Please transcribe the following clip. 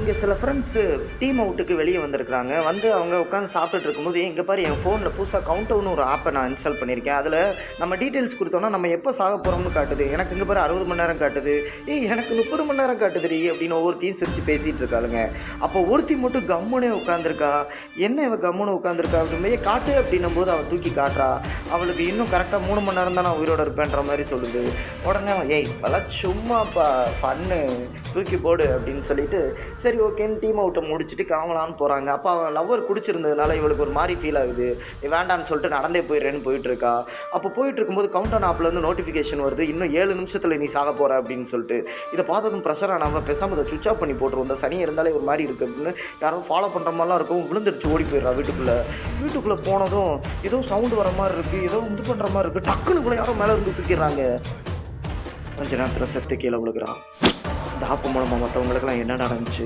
இங்கே சில friends team அவுட்டுக்கு வெளியே வந்திருக்கிறாங்க. வந்து அவங்க உட்காந்து சாப்பிட்டுட்டு இருக்கும்போது, "ஏய் இங்க பாரு என் ஃபோன்ல புதுசா கவுண்டவுன்னு ஒரு ஆப்ப நான் இன்ஸ்டால் பண்ணியிருக்கேன். அதில நம்ம டீட்டெயில்ஸ் குடுத்தோம்னா, நம்ம எப்ப சாக போறோம்னு காட்டுது. எனக்கு இங்க பாரு 60 மணி நேரம் காட்டுது. ஏய் எனக்கு 30 மணி நேரம் காட்டுதுடி" அப்படின்னு ஒவ்வொருத்தியும் சிரிச்சு பேசிட்டு இருக்காளுங்க. அப்போ ஒருத்தி மட்டும் கம்முனே உட்காந்துருக்கா. என்ன இவ கம்முனு உட்காந்துருக்கா அப்படின்போது, "ஏய் காட்டு" அப்படின்னும்போது அவ தூக்கி காட்டுறா. அவளுக்கு இன்னும் கரெக்ட்டா 3 மணி நேரம் தான் நான் உயிரோட இருப்பேன்ற மாரி சொல்லுது. உடனே அவன், "ஏய் இதெல்லாம் சும்மாப்பா ஃபன்னு தூக்கி போடு" அப்படின்னு சொல்லிட்டு சரி ஓகேன்னு டீம் அவுட்டை முடிச்சுட்டு கிளம்பலான்னு போகிறாங்க. அப்போ அவன் லவ்வர் குடிச்சிருந்ததுனால இவளுக்கு ஒரு மாதிரி ஃபீல் ஆகுது. வேண்டான்னு சொல்லிட்டு நடந்தே போயிடுறேன்னு போயிட்டுருக்கா. அப்போ போயிட்டு இருக்கும்போது கவுண்டர் ஆப்லேருந்து நோட்டிஃபிகேஷன் வருது, இன்னும் 7 நிமிஷத்தில் நீ சாக போகிற அப்படின்னு சொல்லிட்டு. இதை பார்த்ததும் ப்ரெஷர் ஆனவன் பேசாமல் இதை சுவிச் ஆஃப் பண்ணி போட்டுருவோம், இந்த சனி இருந்தாலே ஒரு மாதிரி இருக்குது அப்படின்னு யாரும் ஃபாலோ பண்ணுற மாதிரிலாம் இருக்கும். விழுந்துருச்சு ஓடி போயிடுறா வீட்டுக்குள்ளே போனதும் ஏதோ சவுண்டு வர மாதிரி இருக்குது, ஏதோ இது பண்ணுற மாதிரி இருக்குது. டக்குன்னு கூட யாரும் மேலே இருந்து தூக்கிடுறாங்க. கொஞ்ச நேரத்தில் செத்து கீழே விழுகிறான். இந்த ஆப்பு மூலமாக மற்றவங்களுக்கெல்லாம் என்ன நடந்துச்சு?